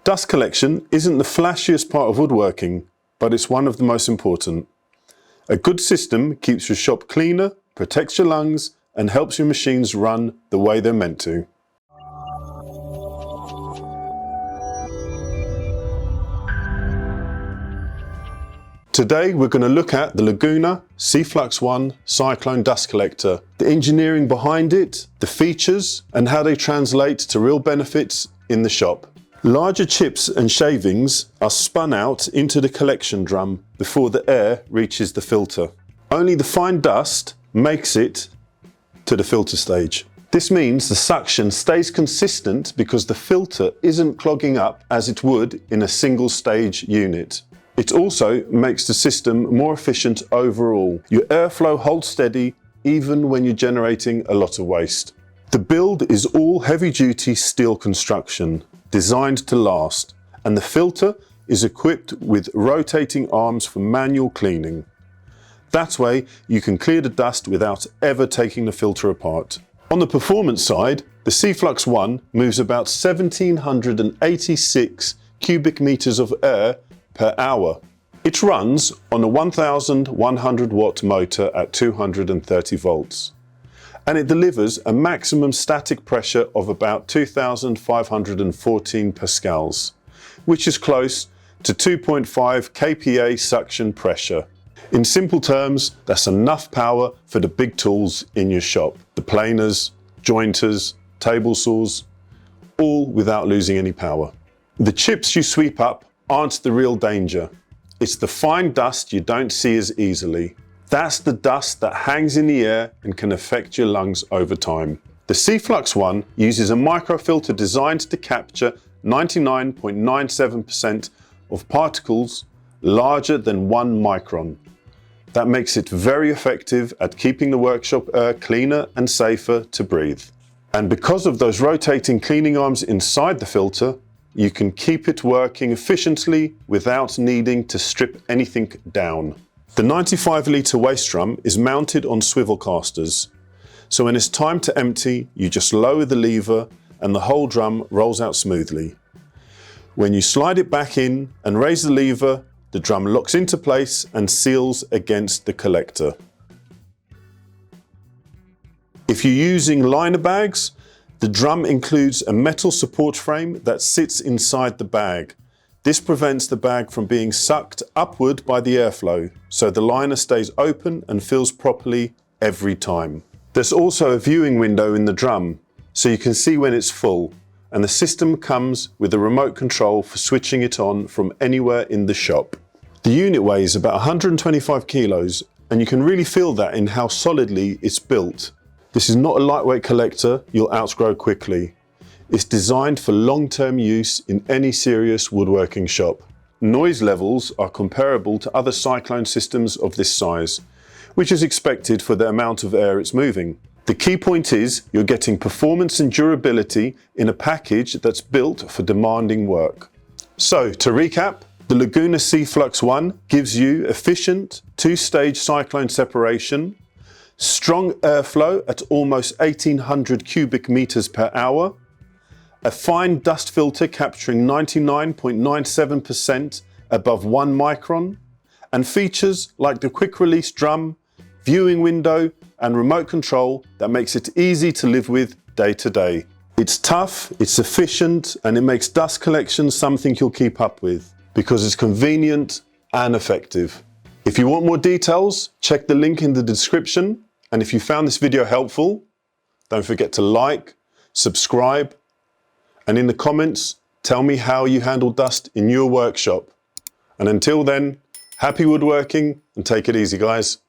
Dust collection isn't the flashiest part of woodworking, but it's one of the most important. A good system keeps your shop cleaner, protects your lungs, and helps your machines run the way they're meant to. Today we're going to look at the Laguna CFlux 1 Cyclone dust collector, the engineering behind it, the features, and how they translate to real benefits in the shop. Larger chips and shavings are spun out into the collection drum before the air reaches the filter. Only the fine dust makes it to the filter stage. This means the suction stays consistent because the filter isn't clogging up as it would in a single stage unit. It also makes the system more efficient overall. Your airflow holds steady even when you're generating a lot of waste. The build is all heavy-duty steel construction, designed to last, and the filter is equipped with rotating arms for manual cleaning. That way you can clear the dust without ever taking the filter apart. On the performance side, the CFlux 1 moves about 1,786 cubic meters of air per hour. It runs on a 1,100 watt motor at 230 volts, and it delivers a maximum static pressure of about 2,514 pascals, which is close to 2.5 kPa suction pressure. In simple terms, that's enough power for the big tools in your shop, the planers, jointers, table saws, all without losing any power. The chips you sweep up aren't the real danger. It's the fine dust you don't see as easily. That's the dust that hangs in the air and can affect your lungs over time. The CFlux 1 uses a microfilter designed to capture 99.97% of particles larger than 1 micron. That makes it very effective at keeping the workshop air cleaner and safer to breathe. And because of those rotating cleaning arms inside the filter, you can keep it working efficiently without needing to strip anything down. The 95-litre waste drum is mounted on swivel casters, so when it's time to empty, you just lower the lever and the whole drum rolls out smoothly. When you slide it back in and raise the lever, the drum locks into place and seals against the collector. If you're using liner bags, the drum includes a metal support frame that sits inside the bag. This prevents the bag from being sucked upward by the airflow, so the liner stays open and fills properly every time. There's also a viewing window in the drum, so you can see when it's full, and the system comes with a remote control for switching it on from anywhere in the shop. The unit weighs about 125 kilos, and you can really feel that in how solidly it's built. This is not a lightweight collector you'll outgrow quickly. It's designed for long-term use in any serious woodworking shop. Noise levels are comparable to other Cyclone systems of this size, which is expected for the amount of air it's moving. The key point is you're getting performance and durability in a package that's built for demanding work. So, to recap, the Laguna CFlux 1 gives you efficient two-stage Cyclone separation, strong airflow at almost 1,800 cubic meters per hour, a fine dust filter capturing 99.97% above 1 micron, and features like the quick release drum, viewing window, and remote control that makes it easy to live with day to day. It's tough, it's efficient, and it makes dust collection something you'll keep up with because it's convenient and effective. If you want more details, check the link in the description. And if you found this video helpful, don't forget to like, subscribe, and in the comments, tell me how you handle dust in your workshop. And until then, happy woodworking and take it easy, guys.